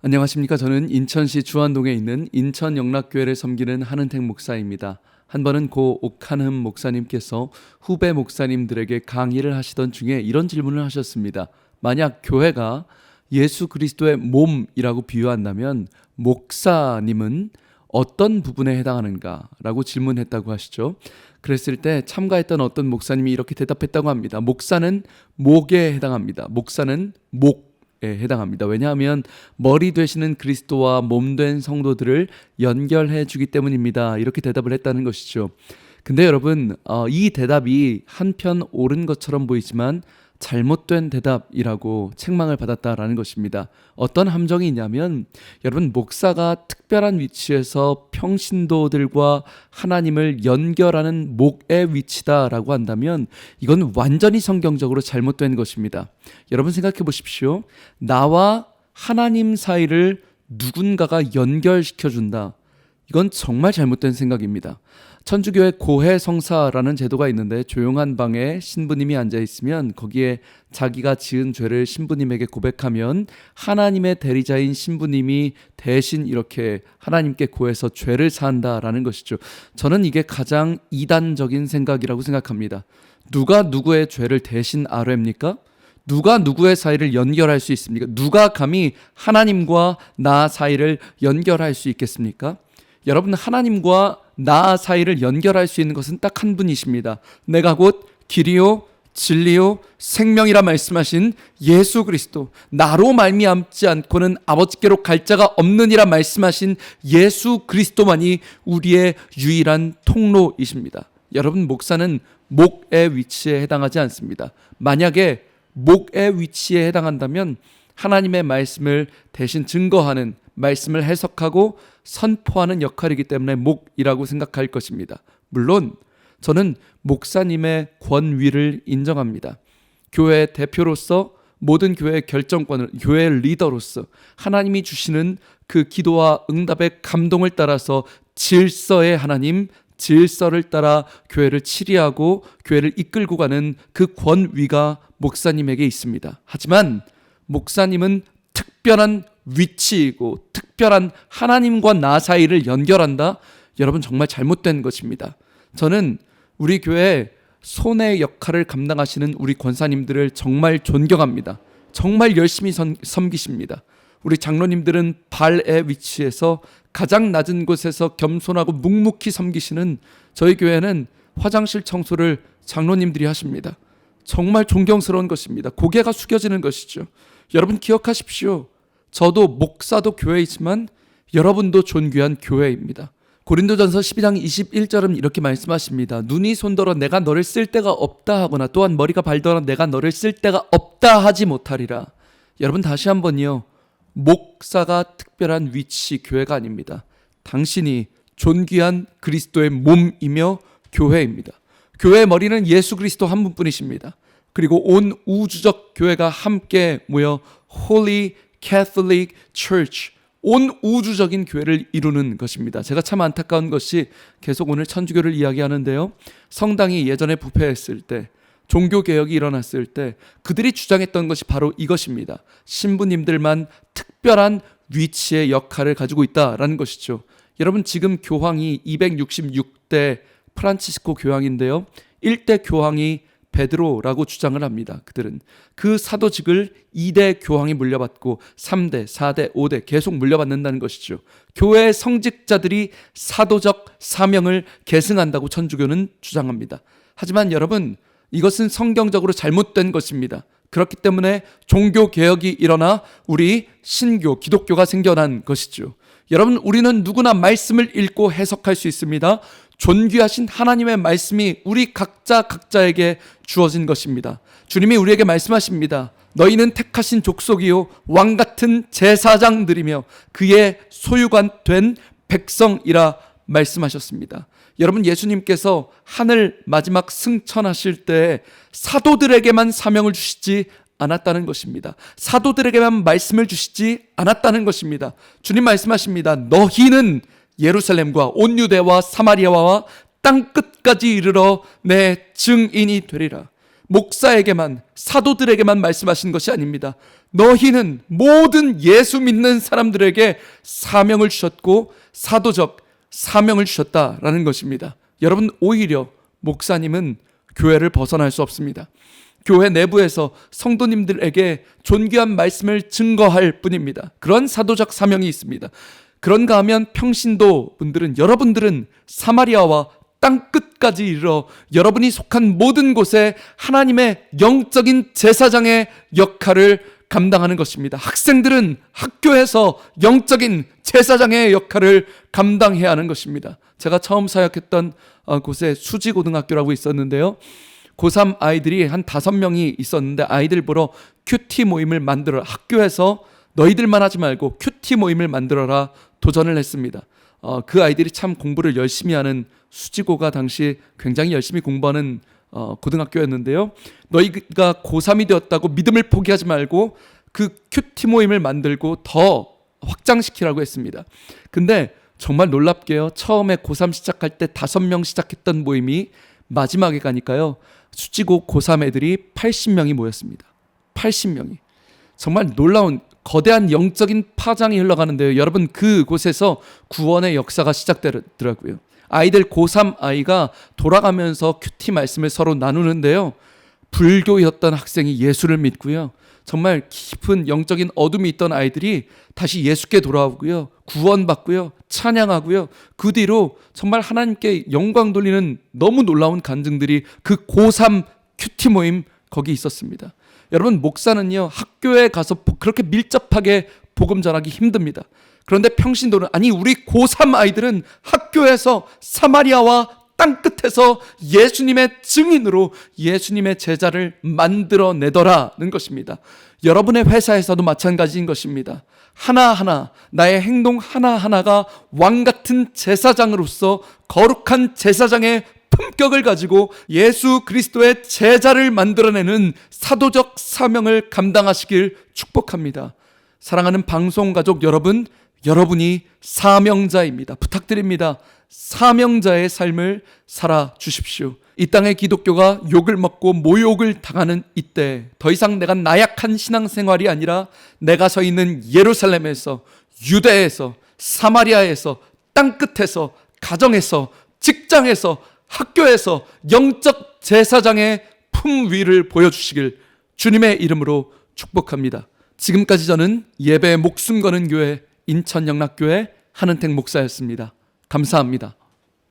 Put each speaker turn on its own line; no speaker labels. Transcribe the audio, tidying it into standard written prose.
안녕하십니까. 저는 인천시 주안동에 있는 인천영락교회를 섬기는 한은택 목사입니다. 한 번은 고 옥한흠 목사님께서 후배 목사님들에게 강의를 하시던 중에 이런 질문을 하셨습니다. 만약 교회가 예수 그리스도의 몸이라고 비유한다면 목사님은 어떤 부분에 해당하는가? 라고 질문했다고 하시죠. 그랬을 때 참가했던 어떤 목사님이 이렇게 대답했다고 합니다. 목사는 목에 해당합니다. 목사는 목에 해당합니다. 왜냐하면 머리 되시는 그리스도와 몸 된 성도들을 연결해 주기 때문입니다. 이렇게 대답을 했다는 것이죠. 근데 여러분, 이 대답이 한편 옳은 것처럼 보이지만 잘못된 대답이라고 책망을 받았다라는 것입니다. 어떤 함정이 있냐면, 여러분, 목사가 특별한 위치에서 평신도들과 하나님을 연결하는 목의 위치다라고 한다면 이건 완전히 성경적으로 잘못된 것입니다. 여러분 생각해 보십시오. 나와 하나님 사이를 누군가가 연결시켜 준다. 이건 정말 잘못된 생각입니다. 천주교의 고해성사라는 제도가 있는데, 조용한 방에 신부님이 앉아 있으면 거기에 자기가 지은 죄를 신부님에게 고백하면 하나님의 대리자인 신부님이 대신 이렇게 하나님께 고해서 죄를 사한다라는 것이죠. 저는 이게 가장 이단적인 생각이라고 생각합니다. 누가 누구의 죄를 대신 아뢰입니까? 누가 누구의 사이를 연결할 수 있습니까? 누가 감히 하나님과 나 사이를 연결할 수 있겠습니까? 여러분, 하나님과 나 사이를 연결할 수 있는 것은 딱 한 분이십니다. 내가 곧 길이요 진리요 생명이라 말씀하신 예수 그리스도, 나로 말미암지 않고는 아버지께로 갈 자가 없느니라 말씀하신 예수 그리스도만이 우리의 유일한 통로이십니다. 여러분, 목사는 목의 위치에 해당하지 않습니다. 만약에 목의 위치에 해당한다면 하나님의 말씀을 대신 증거하는, 말씀을 해석하고 선포하는 역할이기 때문에 목이라고 생각할 것입니다. 물론 저는 목사님의 권위를 인정합니다. 교회 대표로서, 모든 교회의 결정권을, 교회 리더로서 하나님이 주시는 그 기도와 응답의 감동을 따라서 질서의 하나님, 질서를 따라 교회를 치리하고 교회를 이끌고 가는 그 권위가 목사님에게 있습니다. 하지만 목사님은 특별한 위치이고 특별한 하나님과 나 사이를 연결한다? 여러분, 정말 잘못된 것입니다. 저는 우리 교회 손의 역할을 감당하시는 우리 권사님들을 정말 존경합니다. 정말 열심히 섬기십니다. 우리 장로님들은 발의 위치에서 가장 낮은 곳에서 겸손하고 묵묵히 섬기시는 저희 교회는 화장실 청소를 장로님들이 하십니다. 정말 존경스러운 것입니다. 고개가 숙여지는 것이죠. 여러분 기억하십시오. 저도 목사도 교회이지만 여러분도 존귀한 교회입니다. 고린도전서 12장 21절은 이렇게 말씀하십니다. 눈이 손더러 내가 너를 쓸 데가 없다 하거나, 또한 머리가 발더러 내가 너를 쓸 데가 없다 하지 못하리라. 여러분, 다시 한번요. 목사가 특별한 위치, 교회가 아닙니다. 당신이 존귀한 그리스도의 몸이며 교회입니다. 교회의 머리는 예수 그리스도 한 분뿐이십니다. 그리고 온 우주적 교회가 함께 모여 Holy Catholic Church, 온 우주적인 교회를 이루는 것입니다. 제가 참 안타까운 것이, 계속 오늘 천주교를 이야기하는데요, 성당이 예전에 부패했을 때, 종교개혁이 일어났을 때 그들이 주장했던 것이 바로 이것입니다. 신부님들만 특별한 위치의 역할을 가지고 있다라는 것이죠. 여러분, 지금 교황이 266대 프란치스코 교황인데요, 1대 교황이 베드로라고 주장을 합니다. 그들은 그 사도직을 2대 교황이 물려받고 3대, 4대, 5대 계속 물려받는다는 것이죠. 교회의 성직자들이 사도적 사명을 계승한다고 천주교는 주장합니다. 하지만 여러분, 이것은 성경적으로 잘못된 것입니다. 그렇기 때문에 종교개혁이 일어나 우리 신교, 기독교가 생겨난 것이죠. 여러분, 우리는 누구나 말씀을 읽고 해석할 수 있습니다. 존귀하신 하나님의 말씀이 우리 각자에게 주어진 것입니다. 주님이 우리에게 말씀하십니다. 너희는 택하신 족속이요 왕같은 제사장들이며 그의 소유관 된 백성이라 말씀하셨습니다. 여러분, 예수님께서 하늘 마지막 승천하실 때 사도들에게만 사명을 주시지 않았다는 것입니다. 사도들에게만 말씀을 주시지 않았다는 것입니다. 주님 말씀하십니다. 너희는 예루살렘과 온 유대와 사마리아와 땅 끝까지 이르러 내 증인이 되리라. 목사에게만, 사도들에게만 말씀하신 것이 아닙니다. 너희는 모든 예수 믿는 사람들에게 사명을 주셨고 사도적 사명을 주셨다라는 것입니다. 여러분, 오히려 목사님은 교회를 벗어날 수 없습니다. 교회 내부에서 성도님들에게 존귀한 말씀을 증거할 뿐입니다. 그런 사도적 사명이 있습니다. 그런가 하면 평신도 분들은, 여러분들은 사마리아와 땅 끝까지 이르러 여러분이 속한 모든 곳에 하나님의 영적인 제사장의 역할을 감당하는 것입니다. 학생들은 학교에서 영적인 제사장의 역할을 감당해야 하는 것입니다. 제가 처음 사역했던 곳에 수지고등학교라고 있었는데요. 고3 아이들이 한 5명이 있었는데 아이들 보러 큐티 모임을 만들어, 학교에서 너희들만 하지 말고 큐티 모임을 만들어라 도전을 했습니다. 그 아이들이 참 공부를 열심히 하는, 수지고가 당시 굉장히 열심히 공부하는 고등학교였는데요. 너희가 고3이 되었다고 믿음을 포기하지 말고 그 큐티 모임을 만들고 더 확장시키라고 했습니다. 근데 정말 놀랍게요, 처음에 고3 시작할 때 5명 시작했던 모임이 마지막에 가니까요, 수지고 고3 애들이 80명이 모였습니다. 80명이. 정말 놀라운 거대한 영적인 파장이 흘러가는데요. 여러분, 그곳에서 구원의 역사가 시작되더라고요. 아이들 고3 아이가 돌아가면서 큐티 말씀을 서로 나누는데요. 불교였던 학생이 예수를 믿고요. 정말 깊은 영적인 어둠이 있던 아이들이 다시 예수께 돌아오고요. 구원받고요. 찬양하고요. 그 뒤로 정말 하나님께 영광 돌리는 너무 놀라운 간증들이 그 고3 큐티 모임 거기 있었습니다. 여러분, 목사는요, 학교에 가서 그렇게 밀접하게 복음 전하기 힘듭니다. 그런데 평신도는, 아니, 우리 고3 아이들은 학교에서 사마리아와 땅끝에서 예수님의 증인으로 예수님의 제자를 만들어내더라는 것입니다. 여러분의 회사에서도 마찬가지인 것입니다. 하나하나, 나의 행동 하나하나가 왕같은 제사장으로서 거룩한 제사장의 품격을 가지고 예수 그리스도의 제자를 만들어내는 사도적 사명을 감당하시길 축복합니다. 사랑하는 방송 가족 여러분, 여러분이 사명자입니다. 부탁드립니다. 사명자의 삶을 살아 주십시오. 이 땅의 기독교가 욕을 먹고 모욕을 당하는 이때 더 이상 내가 나약한 신앙생활이 아니라 내가 서 있는 예루살렘에서, 유대에서, 사마리아에서, 땅끝에서, 가정에서, 직장에서, 학교에서 영적 제사장의 품위를 보여주시길 주님의 이름으로 축복합니다. 지금까지 저는 예배에 목숨 거는 교회 인천영락교회 한은택 목사였습니다. 감사합니다.